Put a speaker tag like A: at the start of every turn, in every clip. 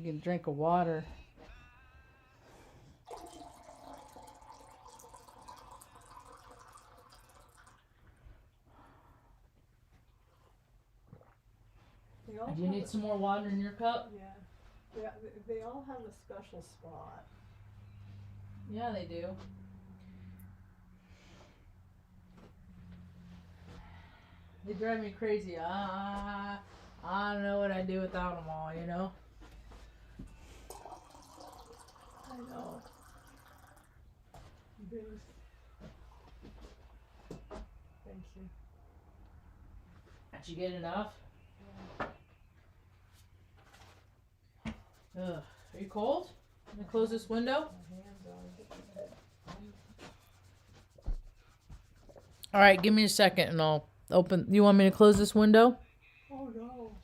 A: get a drink of water. Do you need some more water in your cup?
B: Yeah. They all have a special spot.
A: Yeah, they do. They drive me crazy. I don't know what I'd do without them all, you know?
B: I know. Thank you.
A: Did you get enough? Ugh. Are you cold? Can I close this window? All right, give me a second and I'll open. You want me to close this window?
B: Oh no.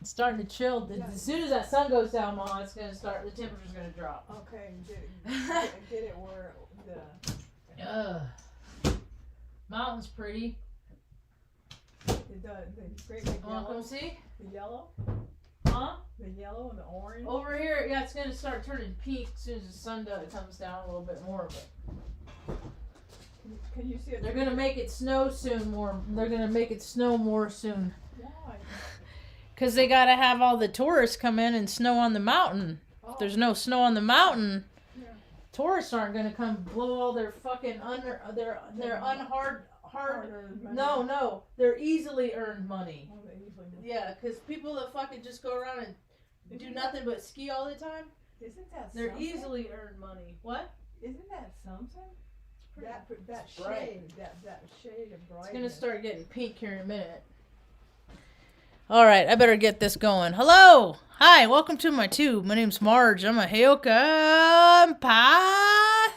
A: It's starting to chill. As soon as that sun goes down, Mom, it's going to start, the temperature's going to drop.
B: Okay, get it where the...
A: Mountain's pretty.
B: The great big
A: Want to
B: yellow.
A: come see?
B: The yellow?
A: Huh?
B: The yellow and the orange?
A: Over here, yeah, it's going to start turning pink as soon as the sun comes down a little bit more. But
B: can you see it?
A: they're going to make it snow soon more. They're going to make it snow more soon.
B: Why?
A: Because they got to have all the tourists come in and snow on the mountain. If there's no snow on the mountain, tourists aren't going to come blow all their fucking their they're easily earned money.
B: Oh, they usually do.
A: Yeah, because people that fucking just go around and do nothing but ski all the time,
B: Isn't that
A: they're
B: something?
A: easily earned money. What?
B: Isn't that something? That
A: bright.
B: shade, that shade of brightness.
A: It's gonna start getting pink here in a minute. All right, I better get this going. Hello, hi, welcome to my tube. My name's Marge. I'm a Heyoka empath.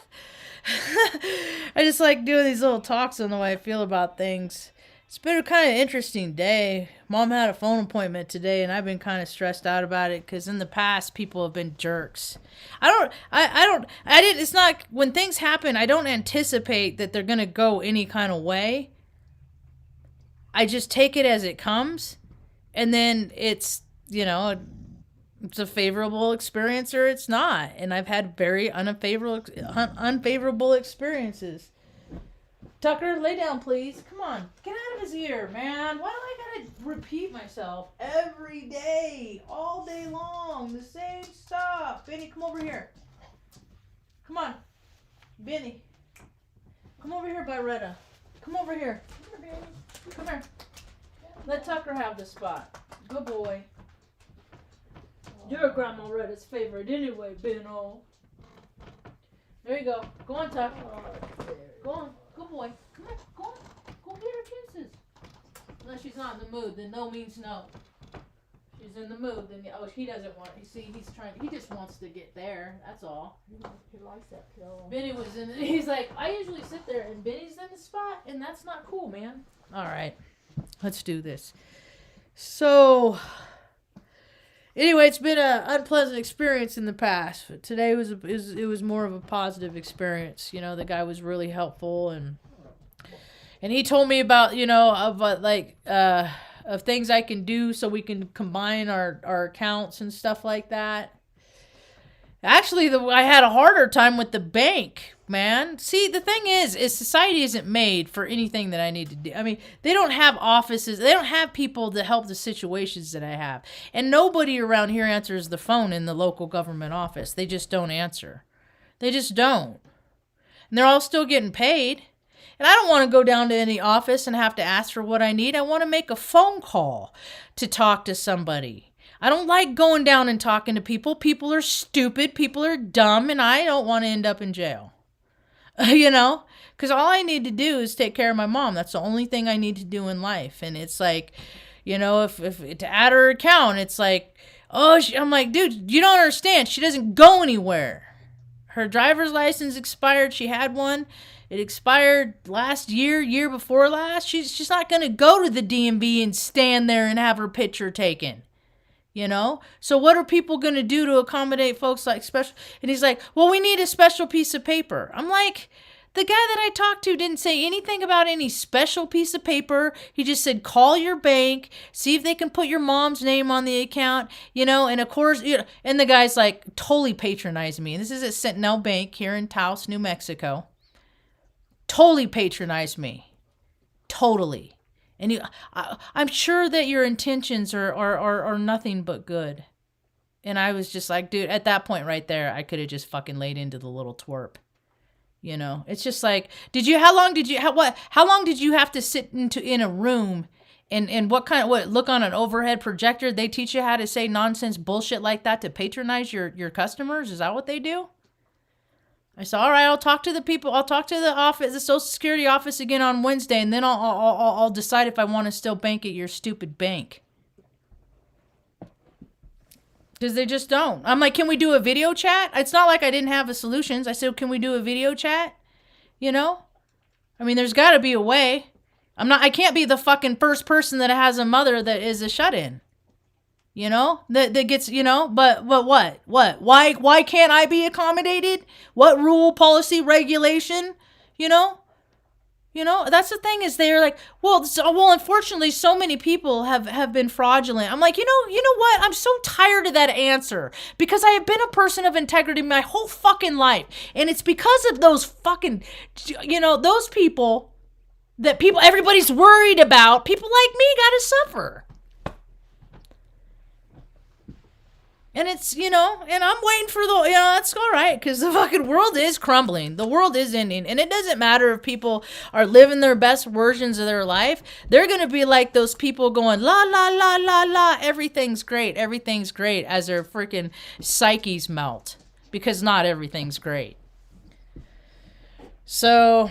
A: I just like doing these little talks on the way I feel about things. It's been a kind of interesting day. Mom had a phone appointment today, and I've been kind of stressed out about it because in the past people have been jerks. It's not, when things happen, I don't anticipate that they're going to go any kind of way. I just take it as it comes, and then it's, it's a favorable experience or it's not. And I've had very unfavorable experiences. Tucker, lay down, please. Come on. Get out of his ear, man. Why do I gotta repeat myself every day, all day long, the same stuff? Benny, come over here. Come on. Benny. Come over here, Byretta. Come over here.
B: Come here, baby.
A: Come here. Let Tucker have the spot. Good boy. You're Grandma Retta's favorite anyway, Benno. There you go. Go on, Tuck. Go on. Good boy. Come on. Go on. Go get her kisses. Unless she's not in the mood, then no means no. She's in the mood, then he doesn't want. You see, he just wants to get there. That's all.
B: He likes that pillow.
A: Benny was in. He's like, I usually sit there, and Benny's in the spot, and that's not cool, man. All right, let's do this. So, anyway, it's been an unpleasant experience in the past. But today it was more of a positive experience. The guy was really helpful, and he told me about of things I can do so we can combine our accounts and stuff like that. Actually, I had a harder time with the bank, man. See, the thing is society isn't made for anything that I need to do. I mean, they don't have offices. They don't have people to help the situations that I have. And nobody around here answers the phone in the local government office. They just don't answer. They just don't. And they're all still getting paid. And I don't want to go down to any office and have to ask for what I need. I want to make a phone call to talk to somebody. I don't like going down and talking to people. People are stupid. People are dumb. And I don't want to end up in jail. Because all I need to do is take care of my mom. That's the only thing I need to do in life. And it's like, if to add her account, it's like, I'm like, dude, you don't understand. She doesn't go anywhere. Her driver's license expired. She had one. It expired last year before last. She's not going to go to the DMV and stand there and have her picture taken. So what are people going to do to accommodate folks like special? And he's like, well, we need a special piece of paper. I'm like, The guy that I talked to didn't say anything about any special piece of paper. He just said, call your bank, see if they can put your mom's name on the account, and of course, and the guy's like totally patronizing me. And this is at Sentinel Bank here in Taos, New Mexico. Totally patronized me. Totally. And I'm sure that your intentions are nothing but good. And I was just like, dude, at that point right there, I could have just fucking laid into the little twerp. It's just like, how long did you have to sit in a room and what look on an overhead projector? They teach you how to say nonsense bullshit like that to patronize your customers? Is that what they do? I said, all right, I'll talk to the people. I'll talk to the office, the Social Security office again on Wednesday, and then I'll decide if I want to still bank at your stupid bank. Because they just don't. I'm like, can we do a video chat? It's not like I didn't have the solutions. I said, can we do a video chat? I mean, there's got to be a way. I can't be the fucking first person that has a mother that is a shut-in. That gets, but what? Why can't I be accommodated? What rule, policy, regulation, that's the thing is they're like, well, unfortunately, so many people have been fraudulent. I'm like, you know what? I'm so tired of that answer because I have been a person of integrity my whole fucking life. And it's because of those fucking, those people that everybody's worried about. People like me got to suffer. And it's, and I'm waiting for that's all right, because the fucking world is crumbling. The world is ending. And it doesn't matter if people are living their best versions of their life. They're going to be like those people going, la, la, la, la, la, everything's great, as their freaking psyches melt. Because not everything's great. So,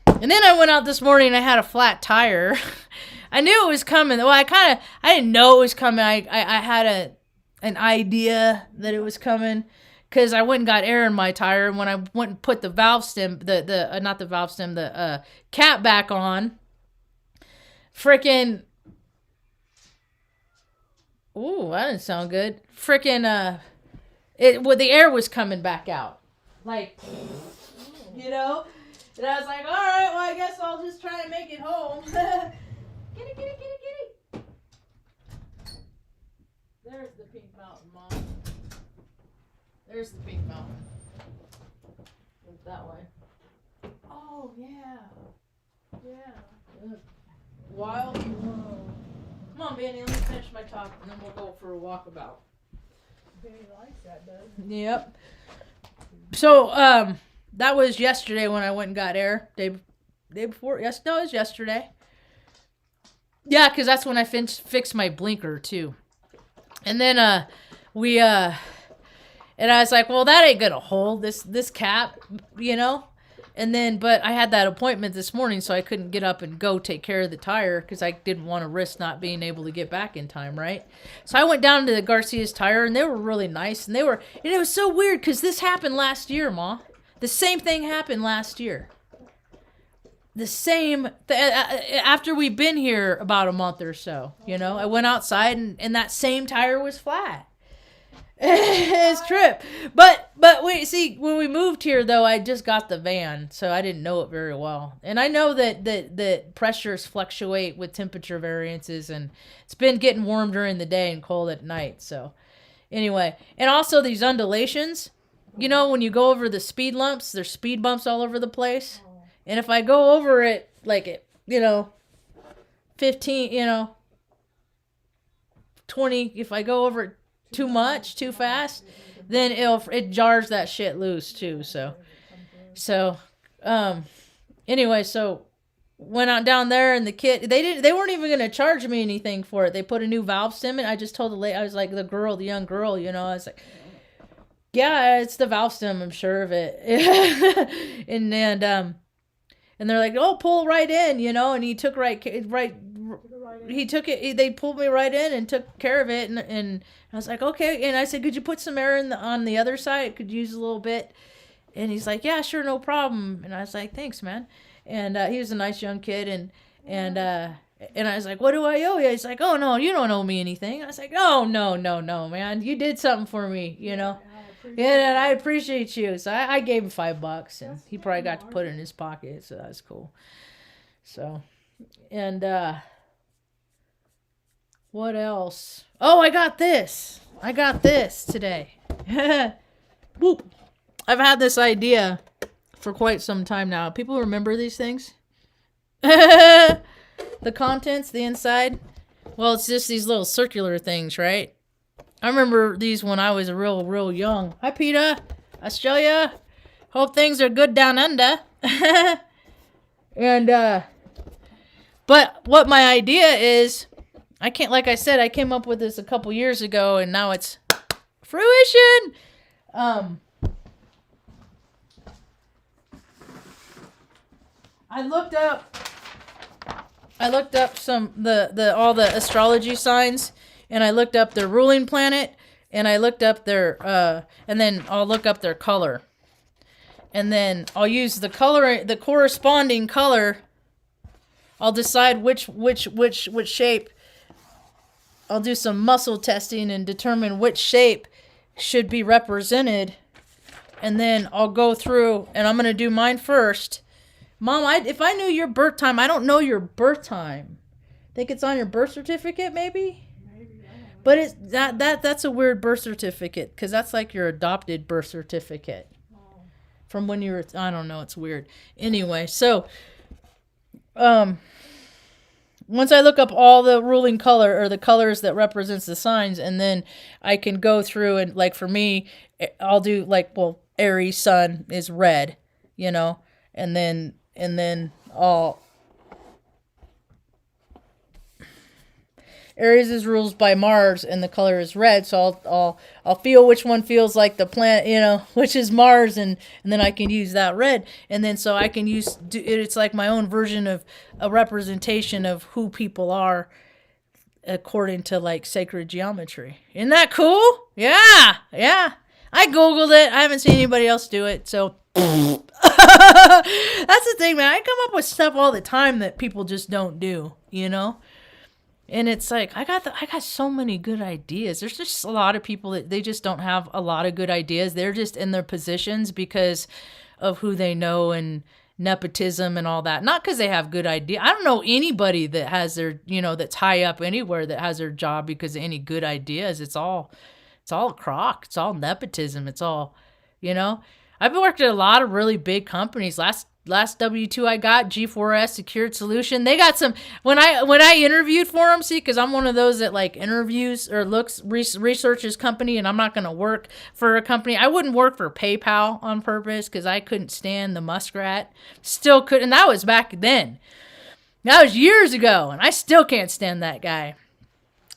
A: and then I went out this morning and I had a flat tire. I knew it was coming. Well, I didn't know it was coming. I had an idea that it was coming because I went and got air in my tire, and when I went and put the valve stem, the cap back on, freaking, ooh, that didn't sound good. Freaking, the air was coming back out, like, and I was like, all right, well, I guess I'll just try and make it home. Kitty. There's the pink mountain, Mom. There's the pink mountain. Look that way. Oh, yeah. Yeah. Wild. Whoa. Come on, Benny, let me finish my talk, and then we'll go for a walkabout.
B: Benny likes that, doesn't
A: he? Yep. So, that was yesterday when I went and got air. Day before? Yes, no, it was yesterday. Yeah, because that's when I fixed my blinker, too. And then and I was like, well, that ain't gonna hold this cap, And then, but I had that appointment this morning, so I couldn't get up and go take care of the tire because I didn't want to risk not being able to get back in time, right? So I went down to the Garcia's Tire, and they were really nice, and it was so weird because this happened last year, Ma. The same thing happened last year. The same after we've been here about a month or so, I went outside and that same tire was flat. It's trip. But wait, see, when we moved here though, I just got the van, so I didn't know it very well. And I know that pressures fluctuate with temperature variances, and it's been getting warm during the day and cold at night. So anyway, and also these undulations, when you go over the speed lumps, there's speed bumps all over the place. And if I go over it, like, 15, 20, if I go over it too much, too fast, then it jars that shit loose too. So, anyway, so went out down there, and the kid, they weren't even going to charge me anything for it. They put a new valve stem in. I just told the lady, I was like, the young girl, I was like, yeah, it's the valve stem, I'm sure of it. And they're like, oh, pull right in, and he took he took it, they pulled me right in and took care of it, and I was like, okay, and I said, could you put some air on the other side? Could use a little bit. And he's like, yeah, sure, no problem. And I was like, thanks, man. And he was a nice young kid, and I was like, what do I owe you? He's like, oh, no, you don't owe me anything. I was like, oh, no, man, you did something for me,
B: I
A: Yeah, and I appreciate you. So I gave him $5, and he probably got to put it in his pocket. So that's cool. So, and what else? Oh, I got this. I got this today. Whoop. I've had this idea for quite some time now. People remember these things? The contents, the inside. Well, it's just these little circular things, right? I remember these when I was real young. Hi, PETA. Australia. Hope things are good down under. And, but what my idea is, like I said, I came up with this a couple years ago, and now it's fruition. I looked up some all the astrology signs, and I looked up their ruling planet, and I looked up their and then I'll look up their color, and then I'll use the corresponding color. I'll decide which shape. I'll do some muscle testing and determine which shape should be represented, and then I'll go through, and I'm gonna do mine first. Mom, if I knew your birth time, I don't know your birth time. Think it's on your birth certificate, maybe?
B: Maybe, I don't know.
A: But it's that's a weird birth certificate, because that's like your adopted birth certificate.
B: Oh.
A: From when you were, I don't know, it's weird. Anyway, so, once I look up all the ruling color, or the colors that represents the signs, and then I can go through and, like, for me, I'll do, like, well, Aries sun is red, you know, and then I'll, Aries is ruled by Mars, and the color is red, so I'll feel which one feels like the planet, you know, which is Mars, and then I can use that red, and then so I can use it's like my own version of a representation of who people are according to, like, sacred geometry. Isn't that cool? Yeah. I googled it. I haven't seen anybody else do it, so that's the thing, man. I come up with stuff all the time that people just don't do, you know. And it's like, I got so many good ideas. There's just a lot of people that they just don't have a lot of good ideas. They're just in their positions because of who they know and nepotism and all that. Not because they have good ideas. I don't know anybody that has their, you know, that's high up anywhere that has their job because of any good ideas. It's all a crock. It's all nepotism. It's all, you know. I've worked at a lot of really big companies. Last W-2 I got, G4S Secured Solution. They got some, when I interviewed for them, see, because I'm one of those that, like, interviews or researches company, and I'm not going to work for a company. I wouldn't work for PayPal on purpose because I couldn't stand the muskrat. Still couldn't. And that was back then. That was years ago, and I still can't stand that guy.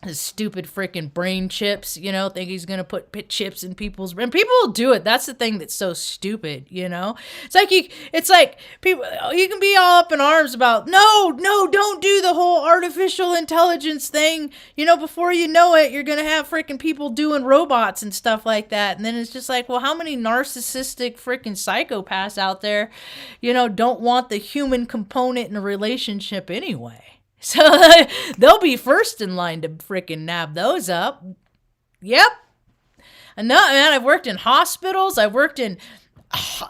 A: His stupid freaking brain chips, you know, think he's going to put chips in people's brain. People will do it. That's the thing that's so stupid, you know. It's like people, you can be all up in arms about, no, don't do the whole artificial intelligence thing. You know, before you know it, you're going to have freaking people doing robots and stuff like that. And then it's just like, well, how many narcissistic freaking psychopaths out there, you know, don't want the human component in a relationship anyway? So they'll be first in line to freaking nab those up. Yep. And no, man, I've worked in hospitals. I've worked in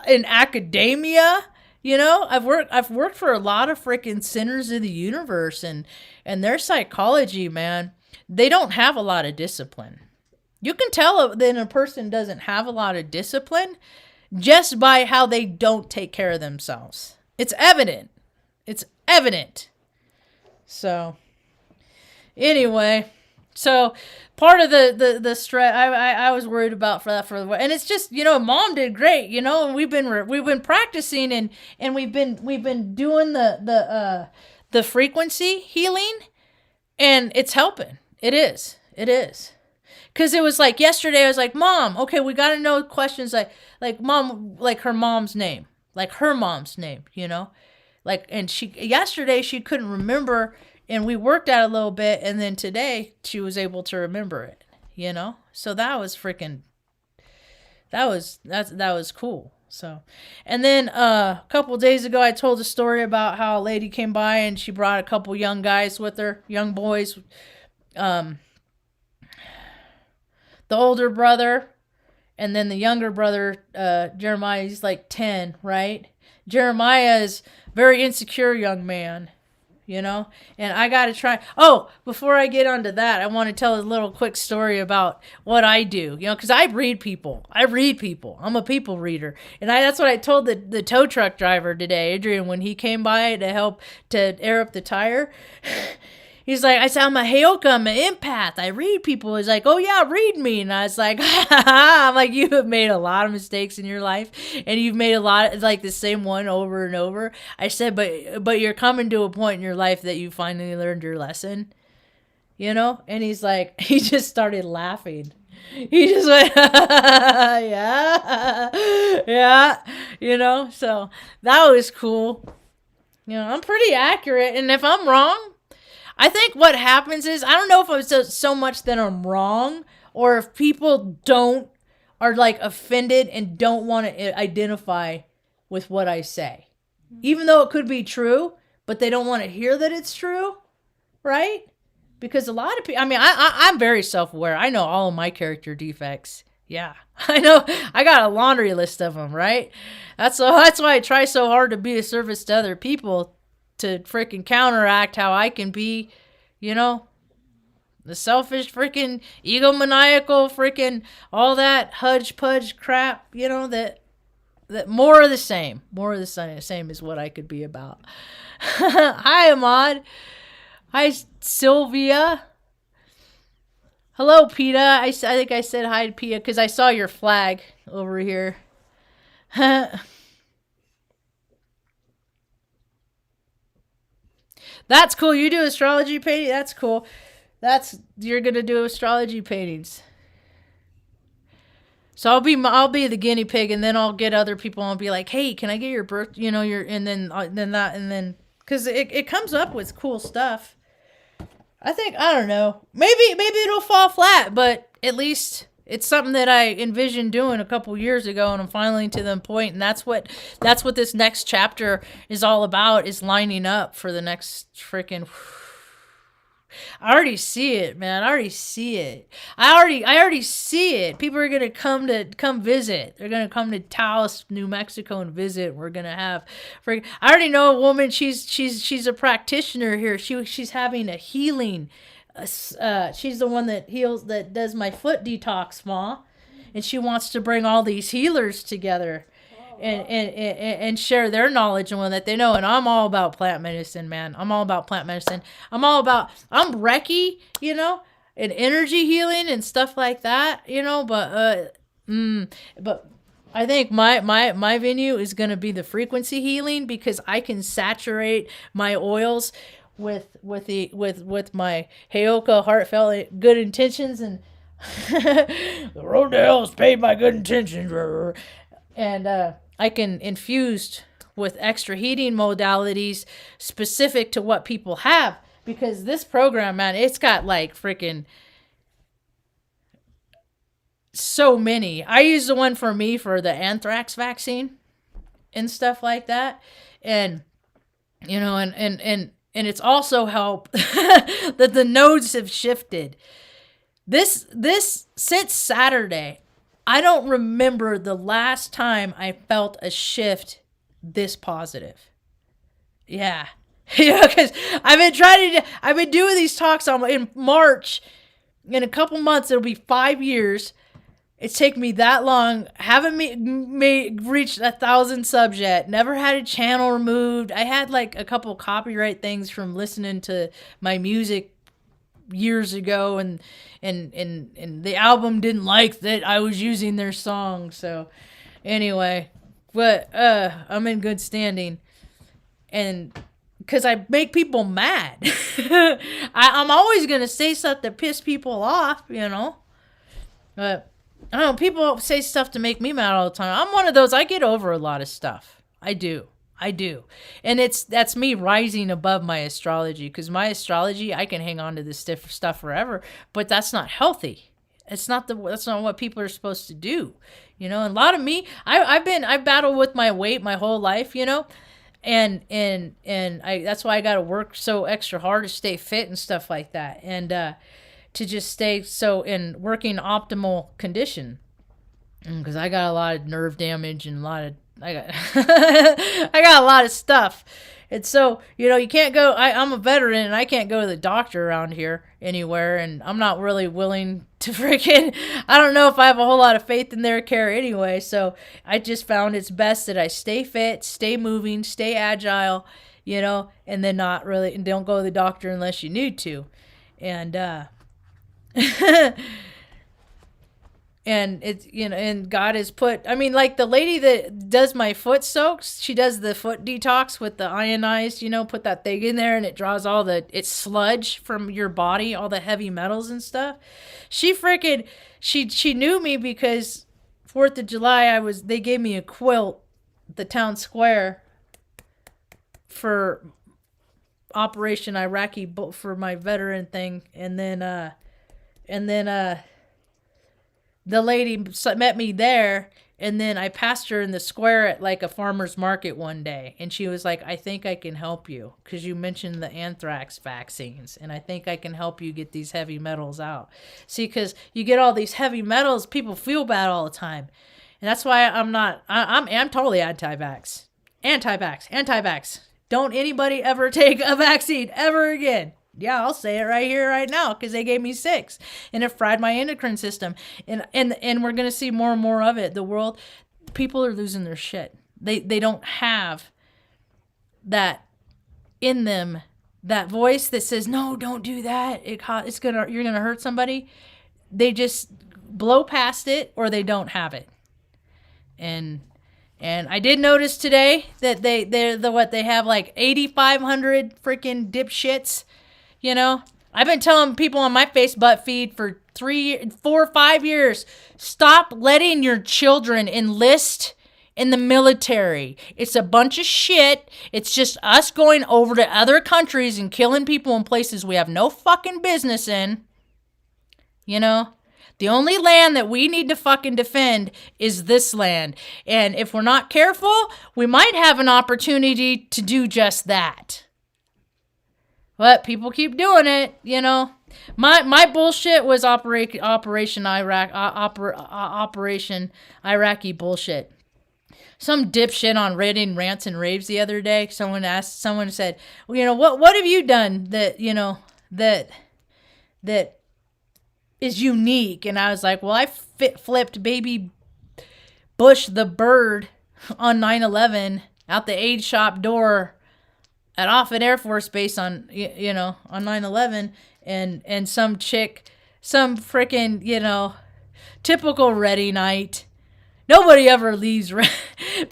A: academia. You know, I've worked for a lot of freaking centers of the universe, and their psychology, man, they don't have a lot of discipline. You can tell that a person doesn't have a lot of discipline just by how they don't take care of themselves. It's evident. So, anyway, so part of the stress I was worried about for that, and it's just, you know, Mom did great, you know, and we've been practicing and we've been doing the frequency healing, and it's helping. It is. Because it was like yesterday, I was like, Mom, okay, we got to know questions like Mom, like her mom's name, you know. Like, and yesterday she couldn't remember, and we worked at it a little bit, and then today she was able to remember it, you know? So that was that was cool. So, and then a couple of days ago, I told a story about how a lady came by and she brought a couple young guys with her, young boys. The older brother And then the younger brother, Jeremiah, he's like 10, right? Jeremiah is very insecure young man, you know? And I got to try. Oh, before I get onto that, I want to tell a little quick story about what I do, you know, because I read people. I'm a people reader. And that's what I told the tow truck driver today, Adrian, when he came by to help to air up the tire. He's like, I said, I'm a Heyoka, I'm an empath. I read people. He's like, oh yeah, read me. And I was like, I'm like, you have made a lot of mistakes in your life, and you've made a lot, like the same one over and over. I said, but you're coming to a point in your life that you finally learned your lesson, you know? And he's like, he just started laughing. He just went, yeah, yeah, you know? So that was cool. You know, I'm pretty accurate, and if I'm wrong, I think what happens is, I don't know if it's so much that I'm wrong, or if people are like offended and don't want to identify with what I say. Even though it could be true, but they don't want to hear that it's true, right? Because a lot of people, I mean, I'm very self-aware. I know all of my character defects. Yeah, I know. I got a laundry list of them, right? That's why I try so hard to be a service to other people, to freaking counteract how I can be, you know, the selfish freaking egomaniacal freaking all that hudge-pudge crap, you know, that more of the same is what I could be about. Hi, Ahmad. Hi, Sylvia. Hello, PETA. I think I said hi to PETA because I saw your flag over here. That's cool. You do astrology painting? That's cool. You're going to do astrology paintings. So I'll be the guinea pig, and then I'll get other people and I'll be like, "Hey, can I get your birth, you know, and then cuz it comes up with cool stuff. I don't know. Maybe it'll fall flat, but at least it's something that I envisioned doing a couple years ago, and I'm finally to the point, and that's what this next chapter is all about, is lining up for the next freaking. I already see it, man. I already see it. I already see it. People are gonna come visit. They're gonna come to Taos, New Mexico, and visit. We're gonna have. I already know a woman. She's a practitioner here. She's having a healing. She's the one that does my foot detox, Ma, and she wants to bring all these healers together and share their knowledge and that they know. And I'm all about plant medicine, man. I'm all about plant medicine. I'm Reiki, you know, and energy healing and stuff like that, you know. But I think my venue is gonna be the frequency healing, because I can saturate my oils with my Heyoka heartfelt good intentions, and the road to hell is paved by good intentions, and I can infuse with extra heating modalities specific to what people have, because this program, man, it's got like freaking so many. I use the one for me for the anthrax vaccine and stuff like that, and you know, and it's also helped that the nodes have shifted. This since Saturday, I don't remember the last time I felt a shift this positive. Yeah. Yeah, because I've been doing these talks in March. In a couple months, it'll be 5 years. It's taken me that long. Haven't reached 1,000 subs yet. Never had a channel removed. I had like a couple copyright things from listening to my music years ago, and the album didn't like that I was using their song. So anyway, but I'm in good standing, and because I make people mad. I'm always gonna say stuff to piss people off, you know. But I don't know, people say stuff to make me mad all the time. I'm one of those. I get over a lot of stuff. I do. And that's me rising above my astrology, because my astrology, I can hang on to this stuff forever, but that's not healthy. That's not what people are supposed to do, you know. And a lot of me, I've battled with my weight my whole life, you know, and that's why I got to work so extra hard to stay fit and stuff like that, and to just stay so in working optimal condition. because I got a lot of nerve damage and I got I got a lot of stuff. And so, you can't go. I'm a veteran and I can't go to the doctor around here anywhere. And I'm not really willing to freaking, I don't know if I have a whole lot of faith in their care anyway. So I just found it's best that I stay fit, stay moving, stay agile, and then and don't go to the doctor unless you need to. And, and it's, and God has put, like the lady that does my foot soaks, she does the foot detox with the ionized, put that thing in there and it draws it's sludge from your body, all the heavy metals and stuff. She knew me because 4th of July, they gave me a quilt at the town square for Operation Iraqi, for my veteran thing. And then, the lady met me there, and then I passed her in the square at like a farmer's market one day, and she was like, I think I can help you because you mentioned the anthrax vaccines, and I think I can help you get these heavy metals out. See, because you get all these heavy metals, people feel bad all the time. And that's why I'm totally anti-vax. Anti-vax. Don't anybody ever take a vaccine ever again. Yeah, I'll say it right here, right now, because they gave me 6, and it fried my endocrine system, and we're gonna see more and more of it. The world, people are losing their shit. They don't have that in them, that voice that says, no, don't do that. You're gonna hurt somebody. They just blow past it, or they don't have it. And I did notice today that they have like 8,500 freaking dipshits. I've been telling people on my Facebook feed for 3, 4, 5 years, stop letting your children enlist in the military. It's a bunch of shit. It's just us going over to other countries and killing people in places we have no fucking business in. The only land that we need to fucking defend is this land. And if we're not careful, we might have an opportunity to do just that. But people keep doing it, My bullshit was Operation Iraqi bullshit. Some dipshit on Reddit rants and raves the other day. Someone said, what have you done that is unique? And I was like, well, I flipped baby Bush the bird on 9/11 out the aid shop door at Offutt Air Force Base on 9/11, and some chick, some freaking, typical Ready night. Nobody ever leaves. They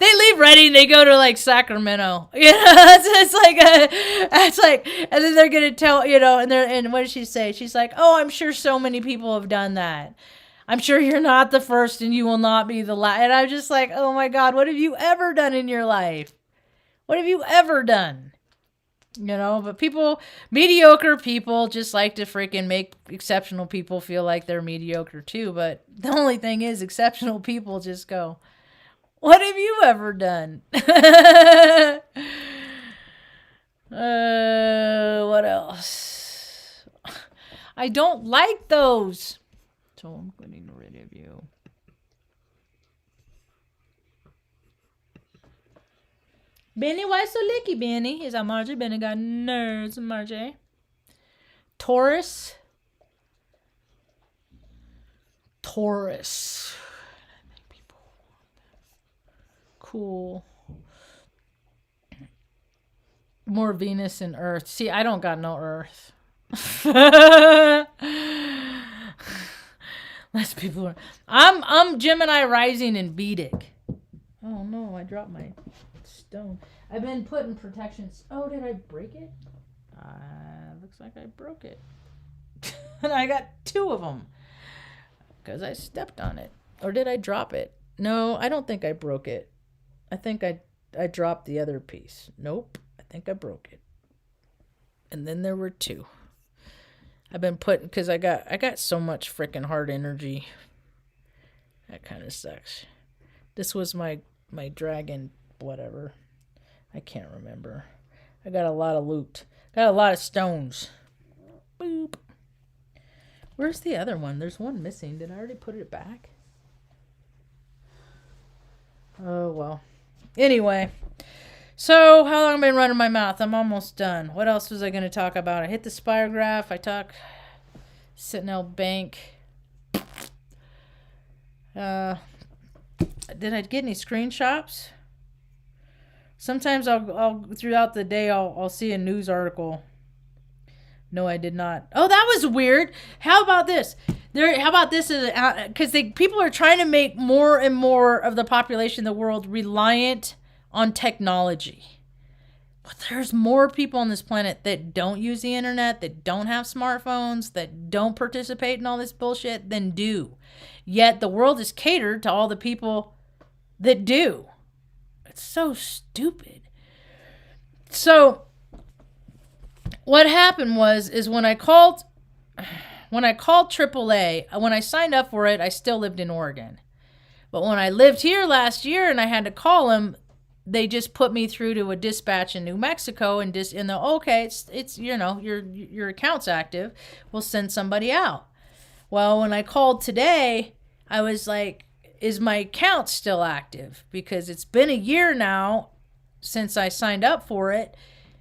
A: leave Ready and they go to like Sacramento. It's like, and then they're gonna tell, and what did she say? She's like, oh, I'm sure so many people have done that. I'm sure you're not the first and you will not be the last. And I'm just like, oh my God, what have you ever done in your life? What have you ever done? But mediocre people just like to freaking make exceptional people feel like they're mediocre too. But the only thing is, exceptional people just go, what have you ever done? What else? I don't like those. So I'm getting rid of you. Benny, why so licky, Benny? Is that Margie? Benny got nerves, Margie. Taurus. Cool. More Venus and Earth. See, I don't got no Earth. Less people are. I'm Gemini rising in Vedic. Oh no, I dropped my stone. I've been putting protections. Oh, did I break it? Looks like I broke it. And I got 2 of them because I stepped on it. Or did I drop it? No, I don't think I broke it. I think I dropped the other piece. Nope, I think I broke it. And then there were 2. I've been putting, because I got so much freaking hard energy. That kind of sucks. This was my dragon, whatever. I can't remember. I got a lot of loot. Got a lot of stones. Boop. Where's the other one? There's one missing. Did I already put it back? Oh, well. Anyway. So, how long have I been running my mouth? I'm almost done. What else was I going to talk about? I hit the spirograph. I talk Sentinel Bank. Did I get any screenshots? Sometimes I'll throughout the day I'll see a news article. No, I did not. Oh, that was weird. How about this? How about this? Because people are trying to make more and more of the population of the world reliant on technology. But there's more people on this planet that don't use the internet, that don't have smartphones, that don't participate in all this bullshit than do. Yet the world is catered to all the people that do. It's so stupid. So what happened is when I called AAA, when I signed up for it, I still lived in Oregon. But when I lived here last year and I had to call them, they just put me through to a dispatch in New Mexico and okay, it's your account's active. We'll send somebody out. Well, when I called today, I was like, is my account still active? Because it's been a year now since I signed up for it.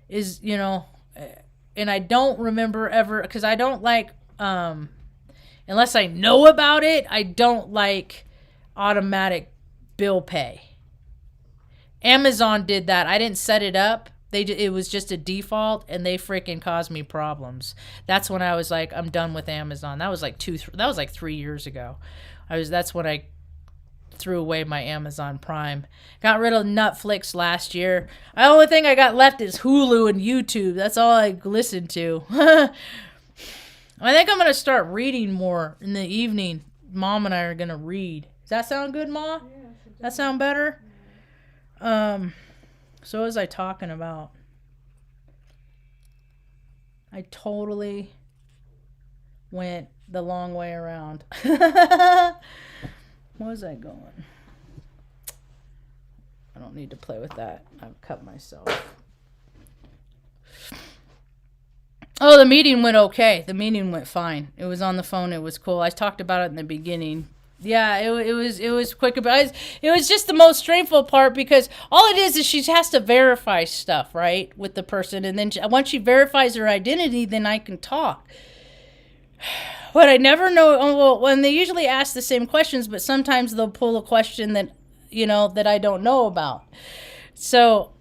A: And I don't remember ever, because I don't like, unless I know about it, I don't like automatic bill pay. Amazon did that. I didn't set it up. It was just a default, and they freaking caused me problems. That's when I was like, I'm done with Amazon. That was like 3 years ago. That's when I threw away my Amazon Prime. Got rid of Netflix last year. The only thing I got left is Hulu and YouTube. That's all I listen to. I think I'm going to start reading more in the evening. Mom and I are going to read. Does that sound good, Ma?
B: Yeah,
A: that sound better? So what was I talking about? I totally went the long way around. Where was I going? I don't need to play with that. I've cut myself. Oh, the meeting went okay. The meeting went fine. It was on the phone. It was cool. I talked about it in the beginning. Yeah, it was quick, but it was just the most stressful part, because all it is she has to verify stuff, right, with the person, and then once she verifies their identity, then I can talk. But I never know. Well, when they usually ask the same questions, but sometimes they'll pull a question that that I don't know about. So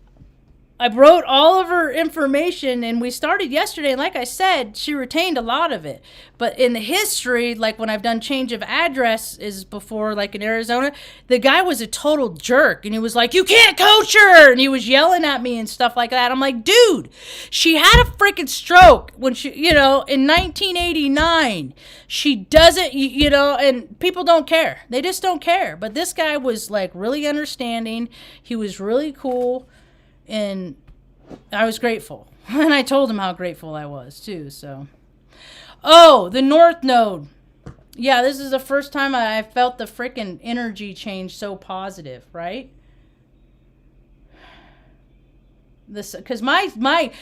A: I wrote all of her information, and we started yesterday. And like I said, she retained a lot of it. But in the history, like when I've done change of addresses before, like in Arizona, the guy was a total jerk. And he was like, you can't coach her. And he was yelling at me and stuff like that. I'm like, dude, she had a freaking stroke when she, in 1989. She doesn't, and people don't care. They just don't care. But this guy was like really understanding. He was really cool. And I was grateful. And I told him how grateful I was, too, so. Oh, the North Node. Yeah, this is the first time I felt the freaking energy change so positive, right? Because my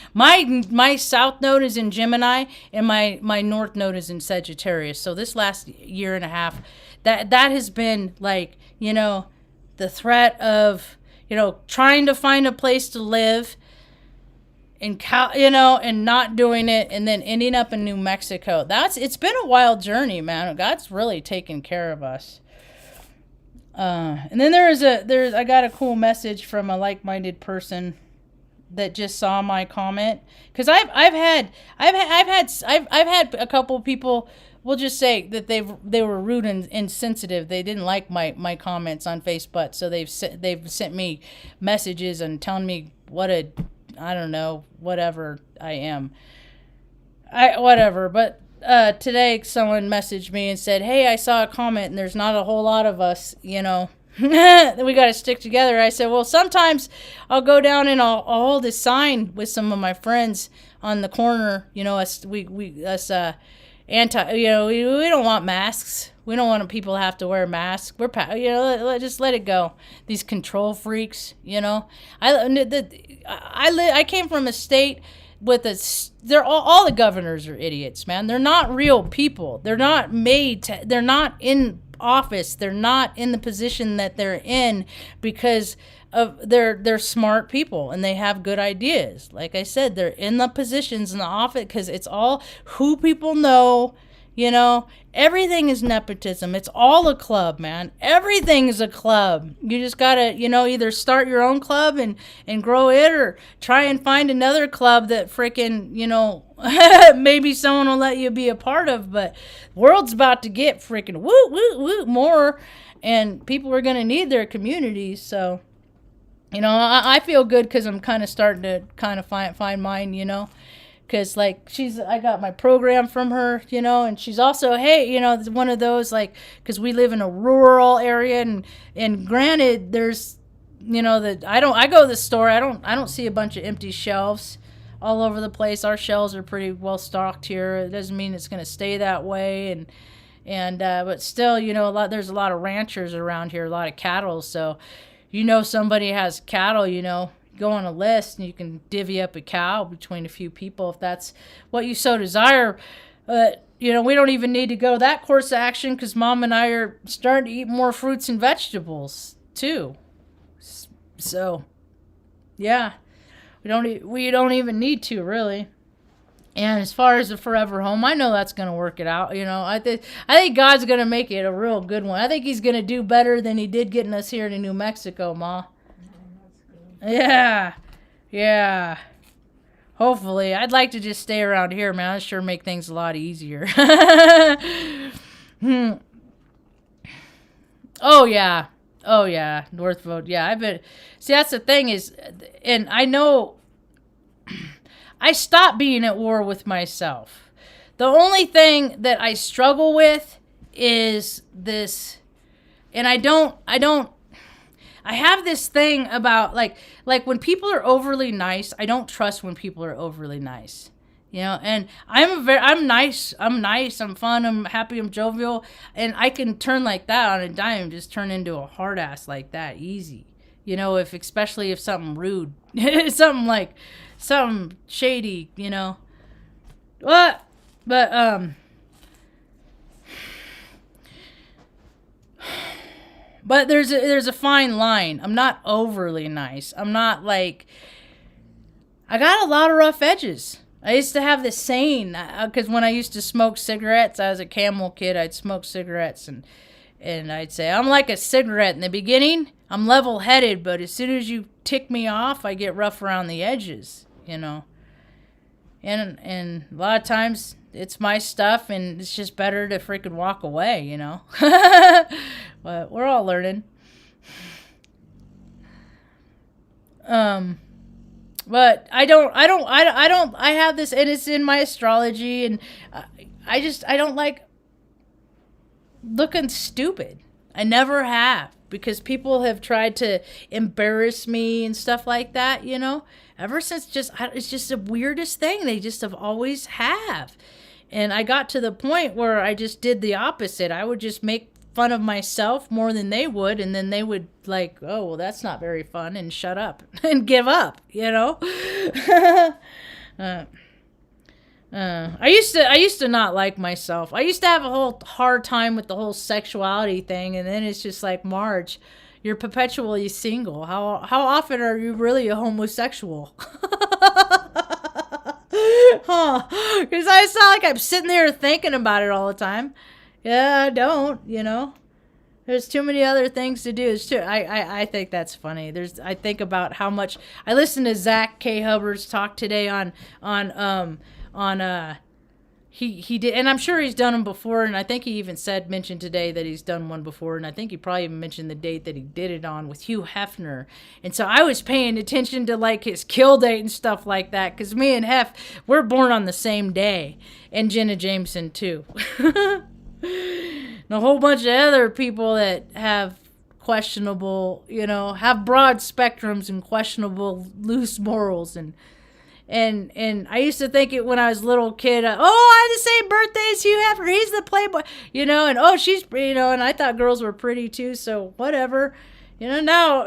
A: South Node is in Gemini, and my North Node is in Sagittarius. So this last year and a half, that has been like, the threat of, trying to find a place to live and, and not doing it, and then ending up in New Mexico. It's been a wild journey, man. God's really taken care of us. And then I got a cool message from a like-minded person that just saw my comment. Cause I've had a couple people, we'll just say that they were rude and insensitive. They didn't like my comments on Facebook, so they've sent me messages and telling me what I don't know, whatever I am. Whatever. But today someone messaged me and said, hey, I saw a comment and there's not a whole lot of us, we got to stick together. I said, well, sometimes I'll go down and I'll hold a sign with some of my friends on the corner, we don't want masks. We don't want people to have to wear masks. Just let it go. These control freaks, I came from a state with they're all the governors are idiots, man. They're not real people. They're not they're not in office. They're not in the position that they're in because of they're smart people and they have good ideas. Like I said, they're in the positions in the office because it's all who people know. You know, everything is nepotism. It's all a club, man. Everything is a club. You just gotta, either start your own club and grow it, or try and find another club that freaking, maybe someone will let you be a part of. But the world's about to get freaking more, and people are gonna need their communities. So, I feel good because I'm kind of starting to find mine. Because, I got my program from her, and she's also, hey, one of those, because we live in a rural area, and granted, there's, I go to the store, I don't see a bunch of empty shelves all over the place. Our shelves are pretty well stocked here. It doesn't mean it's going to stay that way, but still, there's a lot of ranchers around here, a lot of cattle, so, somebody has cattle, go on a list and you can divvy up a cow between a few people if that's what you so desire. But we don't even need to go that course of action because Mom and I are starting to eat more fruits and vegetables too. So yeah, we don't even need to, really. And as far as the forever home, I know that's going to work it out. I think God's going to make it a real good one. I think he's going to do better than he did getting us here to New Mexico, Ma. Yeah. Hopefully. I'd like to just stay around here, man. I'd sure make things a lot easier. Oh, yeah. Northvolt. Yeah, I bet. See, that's the thing is, and I know I stopped being at war with myself. The only thing that I struggle with is this, and I have this thing about like when people are overly nice, I don't trust when people are overly nice. And I'm nice, I'm fun, I'm happy, I'm jovial, and I can turn like that on a dime, just turn into a hard ass like that easy. Especially if something rude, something shady, What? But there's a fine line. I'm not overly nice. I'm not I got a lot of rough edges. I used to have this saying, because when I used to smoke cigarettes, I was a Camel kid, I'd smoke cigarettes, and I'd say, I'm like a cigarette. In the beginning, I'm level-headed, but as soon as you tick me off, I get rough around the edges, And a lot of times, it's my stuff, and it's just better to freaking walk away, But we're all learning. But I have this, and it's in my astrology, and I don't like looking stupid. I never have, because people have tried to embarrass me and stuff like that, Ever since, it's just the weirdest thing. They just have always have. And I got to the point where I just did the opposite. I would just make fun of myself more than they would, and then they would oh, well, that's not very fun, and shut up and give up, I used to not like myself. I used to have a whole hard time with the whole sexuality thing, and then it's just like, Marge, you're perpetually single. How often are you really a homosexual? Huh? Because I sound like I'm sitting there thinking about it all the time. Yeah, I don't, There's too many other things to do. I think that's funny. I think about how much I listened to Zach K. Hubbard's talk today on he did, and I'm sure he's done them before, and I think he even mentioned today that he's done one before, and I think he probably even mentioned the date that he did it on with Hugh Hefner. And so I was paying attention to his kill date and stuff like that, because me and Hef, we're born on the same day, and Jenna Jameson too. And a whole bunch of other people that have questionable, have broad spectrums and questionable loose morals, and I used to think it when I was a little kid, I had the same birthday as Hugh Hefner, he's the playboy, and she's, and I thought girls were pretty too, so whatever, now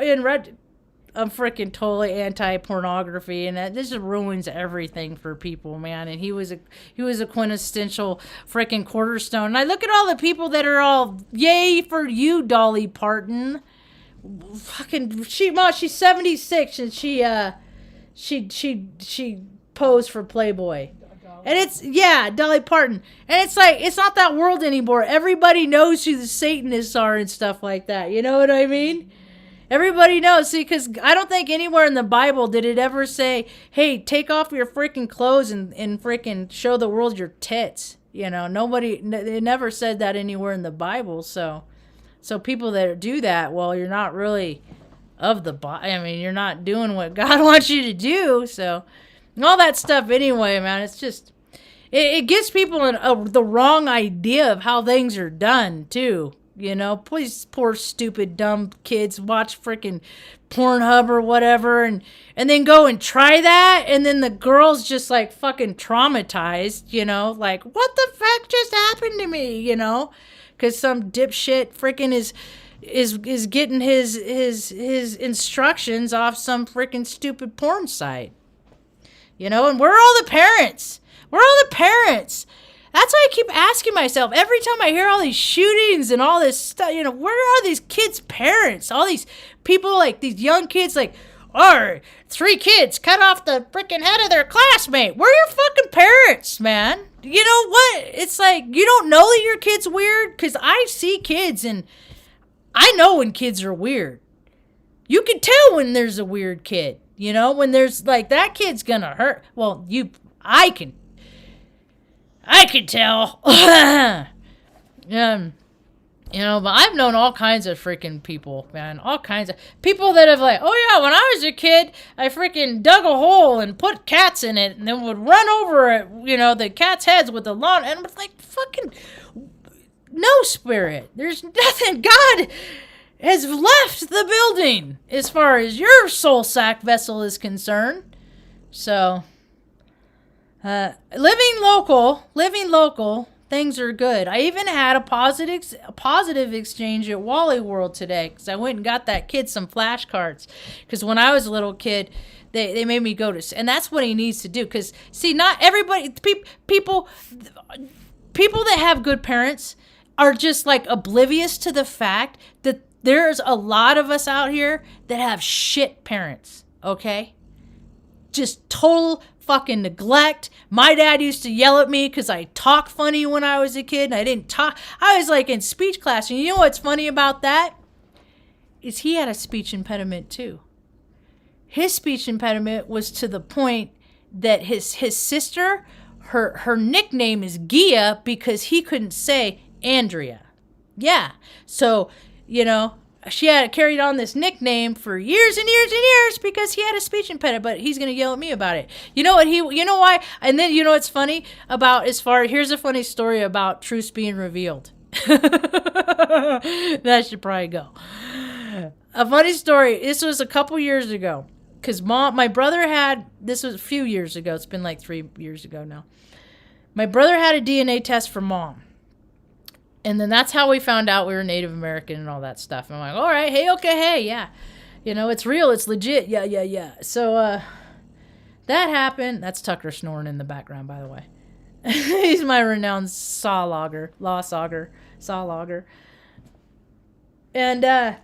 A: I'm freaking totally anti-pornography, and that this just ruins everything for people, man. And he was a quintessential freaking cornerstone. And I look at all the people that are all yay for you, Dolly Parton. Fucking she's 76 and she posed for Playboy. And it's, Dolly Parton. And it's like, it's not that world anymore. Everybody knows who the Satanists are and stuff like that. You know what I mean? Everybody knows. See, because I don't think anywhere in the Bible did it ever say, hey, take off your freaking clothes and freaking show the world your tits. You know, it never said that anywhere in the Bible. So people that do that, well, you're not really of the Bible. I mean, you're not doing what God wants you to do. So all that stuff anyway, man, it's just, it gives people the wrong idea of how things are done, too. You know, please, poor, stupid, dumb kids watch freaking Pornhub or whatever and then go and try that. And then the girl's just like fucking traumatized, you know, like, what the fuck just happened to me, you know? Because some dipshit freaking is getting his instructions off some freaking stupid porn site. You know, and where are all the parents? Where are all the parents? That's why I keep asking myself, every time I hear all these shootings and all this stuff, you know, where are these kids' parents? All these people, like, these young kids, like, 3 kids cut off the freaking head of their classmate. Where are your fucking parents, man? You know what? It's like, you don't know that your kid's weird? Because I see kids, and I know when kids are weird. You can tell when there's a weird kid. You know, when there's, like, that kid's gonna hurt. Well, I can tell. You know, but I've known all kinds of freaking people, man. All kinds of people that have like, oh yeah, when I was a kid, I freaking dug a hole and put cats in it and then would run over it, you know, the cat's heads with the lawn. And I'm like, fucking no, spirit. There's nothing. God has left the building as far as your soul sack vessel is concerned. So, living local, things are good. I even had a positive exchange at Wally World today because I went and got that kid some flashcards. Because when I was a little kid, they made me go to, and that's what he needs to do. Because see, not everybody, people that have good parents are just like oblivious to the fact that there's a lot of us out here that have shit parents. Okay, just total fucking neglect. My dad used to yell at me because I talked funny when I was a kid, and I didn't talk. I was like in speech class, and you know what's funny about that? Is he had a speech impediment too. His speech impediment was to the point that his sister, her nickname is Gia because he couldn't say Andrea. Yeah. So, you know, she had carried on this nickname for years and years and years because he had a speech impediment, but he's going to yell at me about it. You know what? You know why? And then, you know what's funny about here's a funny story about truths being revealed. That should probably go. A funny story. This was a couple years ago because my brother had, this was a few years ago. It's been like 3 years ago now. My brother had a DNA test for mom. And then that's how we found out we were Native American and all that stuff. And I'm like, all right, hey, okay, hey, yeah. You know, it's real, it's legit, yeah. So that happened. That's Tucker snoring in the background, by the way. He's my renowned saw logger. And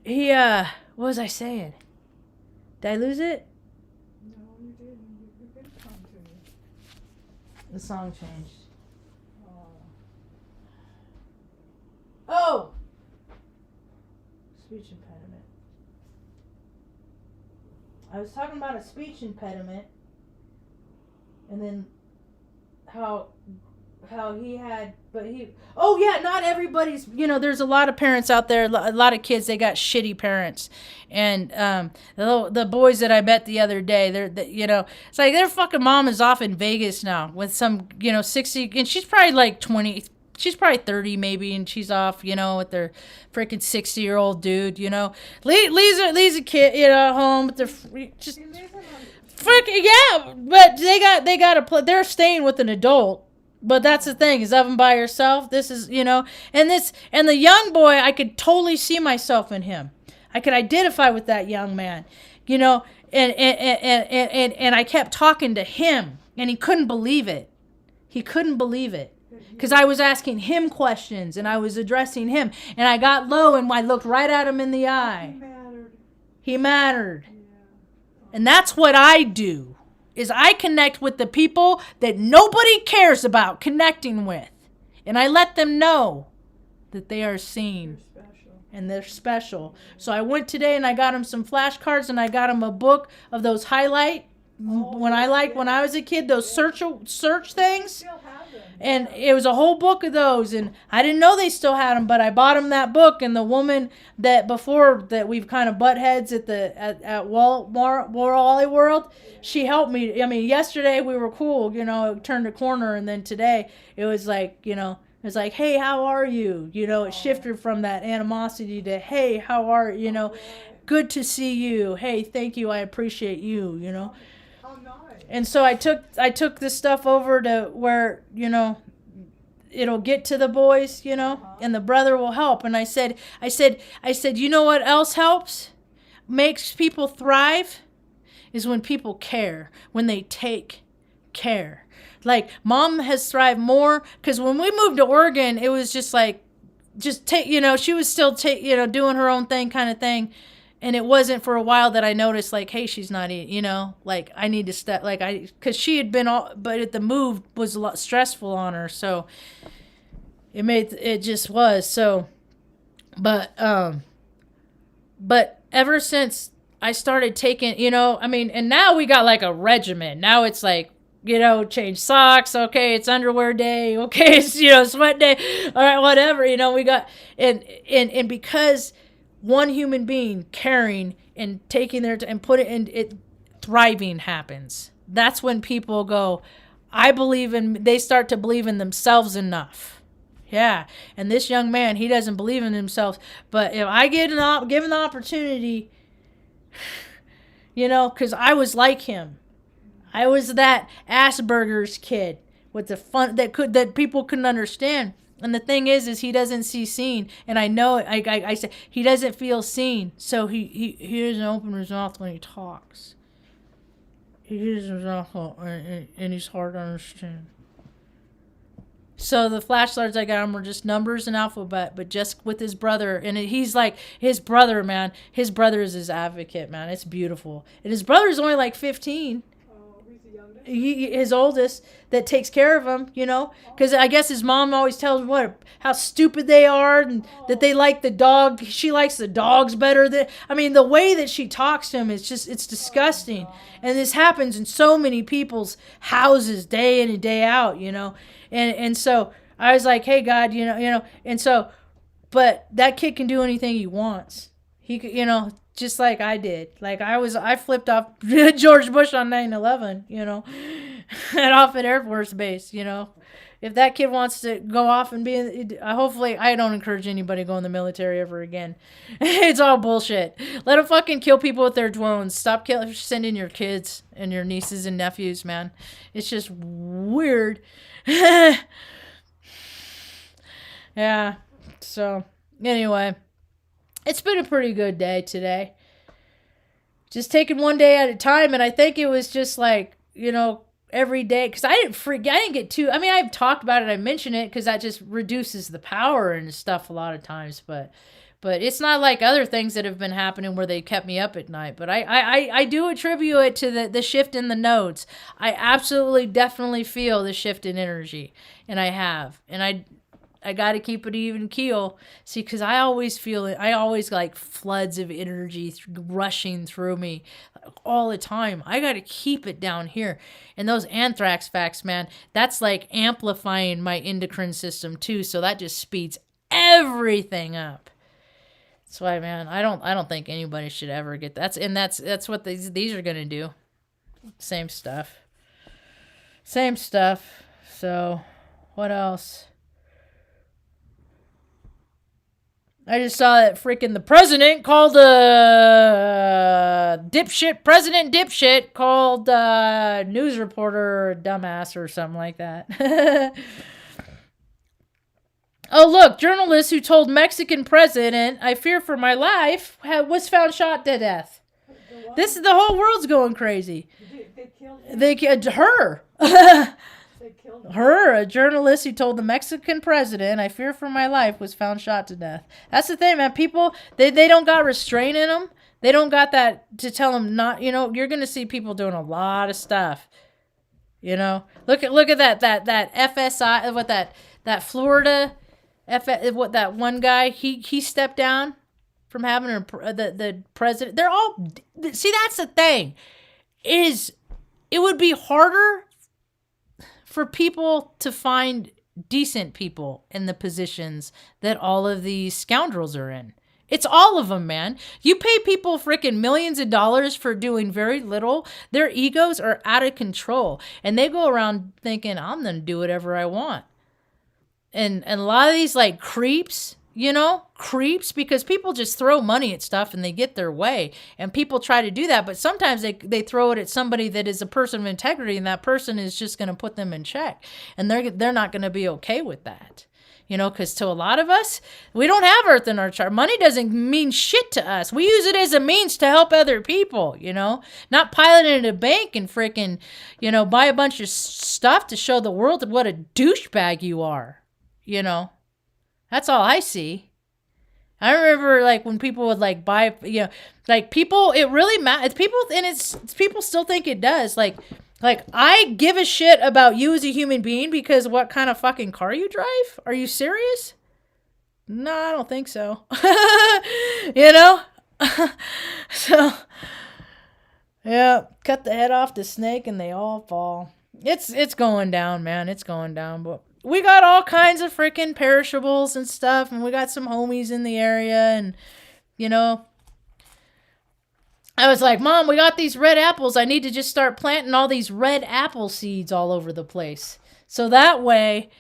A: he, what was I saying? Did I lose it?
B: No, you didn't. You did continue.
A: The song changed. Oh! Speech impediment. I was talking about a speech impediment and then how he had, oh yeah, not everybody's, you know, there's a lot of parents out there, a lot of kids, they got shitty parents. And the boys that I met the other day, you know, it's like their fucking mom is off in Vegas now with some, you know, 60, and she's probably like 20, she's probably 30 maybe, and she's off, you know, with their freaking 60-year-old dude, you know. Leaves a kid, you know, at home with their just freaking, yeah, but they got to play, they're staying with an adult. But that's the thing, is Evan by herself. This is, you know, and the young boy, I could totally see myself in him. I could identify with that young man, you know, and I kept talking to him, and he couldn't believe it. He couldn't believe it. Because I was asking him questions, and I was addressing him. And I got low, and I looked right at him in the eye. He mattered. Yeah. And that's what I do, is I connect with the people that nobody cares about connecting with. And I let them know that they are seen. And they're special. So I went today and I got him some flashcards, and I got him a book of those highlight. When I was a kid, those search things. And it was a whole book of those, and I didn't know they still had them, but I bought him that book. And the woman that before that we've kind of butt heads at Wally World, she helped me. I mean, yesterday we were cool, you know, it turned a corner, and then today it was like, you know, it's like, hey, how are you? You know, it shifted from that animosity to, hey, how are you? You know, good to see you. Hey, thank you, I appreciate you. You know. And so I took this stuff over to where, you know, it'll get to the boys, you know, and the brother will help. And I said, you know what else helps? Makes people thrive is when people care, when they take care. Like, Mom has thrived more, because when we moved to Oregon, it was just like, you know, she was still, you know, doing her own thing kind of thing. And it wasn't for a while that I noticed, like, hey, she's not eating, you know, like, I need to step, like, because she had been but the move was a lot stressful on her, so it just was, so, but ever since I started taking, you know, I mean, and now we got, like, a regimen. Now it's like, you know, change socks, okay, it's underwear day, okay, it's, you know, sweat day, all right, whatever, you know, we got, and because one human being caring and taking their and put it in it, thriving happens. That's when people go, they start to believe in themselves enough. Yeah. And this young man, he doesn't believe in himself, but if I get given the opportunity, you know, because I was like him. I was that Asperger's kid with the fun that people couldn't understand. And the thing is he doesn't see seen, and I know it. I said he doesn't feel seen, so he doesn't open his mouth when he talks. He uses his mouth, and he's hard to understand. So the flashcards I got him were just numbers and alphabet, but just with his brother, and he's like his brother, man. His brother is his advocate, man. It's beautiful, and his brother's only like 15. His oldest that takes care of him, you know, because I guess his mom always tells him how stupid they are, and that they like the dog. She likes the dogs better than, I mean, the way that she talks to him is just, it's disgusting. And this happens in so many people's houses day in and day out, you know, and so I was like, hey, God, you know, and so, but that kid can do anything he wants. He could, you know, just like I did. Like I flipped off George Bush on 9/11, you know, and off at Air Force Base, you know. If that kid wants to go off and hopefully, I don't encourage anybody to go in the military ever again. It's all bullshit. Let them fucking kill people with their drones. Stop sending your kids and your nieces and nephews, man. It's just weird. Yeah. So, anyway. It's been a pretty good day today. Just taking one day at a time, and I think it was just like, you know, every day, because I didn't get too, I mean, I've talked about it, I mention it, because that just reduces the power and stuff a lot of times, but it's not like other things that have been happening where they kept me up at night, but I do attribute it to the shift in the nodes. I absolutely, definitely feel the shift in energy, and I have, and I got to keep it even keel. See, because I always feel it. I always like floods of energy rushing through me all the time. I got to keep it down here. And those anthrax facts, man, that's like amplifying my endocrine system too. So that just speeds everything up. That's why, man, I don't think anybody should ever get that. That's what these are going to do. Same stuff. So what else? I just saw that freaking the president called president dipshit called news reporter a dumbass or something like that. Oh, look, journalist who told Mexican president, I fear for my life, was found shot to death. The whole world's going crazy.
B: They killed
A: Her.
B: They killed
A: Her, a journalist who told the Mexican president, I fear for my life, was found shot to death. That's the thing, man. People, they don't got restraint in them. They don't got that to tell them not, you're going to see people doing a lot of stuff. Look at that FSI, what that Florida, what that one guy, he stepped down from having the president. They're all, see, that's the thing, is it would be harder for people to find decent people in the positions that all of these scoundrels are in. It's all of them, man. You pay people freaking millions of dollars for doing very little. Their egos are out of control. And they go around thinking, I'm going to do whatever I want. And a lot of these like creeps, because people just throw money at stuff and they get their way. And people try to do that. But sometimes they throw it at somebody that is a person of integrity, and that person is just going to put them in check. And they're not going to be okay with that. Because to a lot of us, we don't have earth in our chart. Money doesn't mean shit to us. We use it as a means to help other people, not piloting a bank and freaking, buy a bunch of stuff to show the world what a douchebag you are, That's all I see. I remember like when people would like buy, like people, it really matters. People still think it does. Like I give a shit about you as a human being because what kind of fucking car you drive? Are you serious? No, I don't think so. So, yeah, cut the head off the snake and they all fall. It's going down, man. It's going down. But we got all kinds of freaking perishables and stuff, and we got some homies in the area, and I was like, Mom, we got these red apples. I need to just start planting all these red apple seeds all over the place. So that way,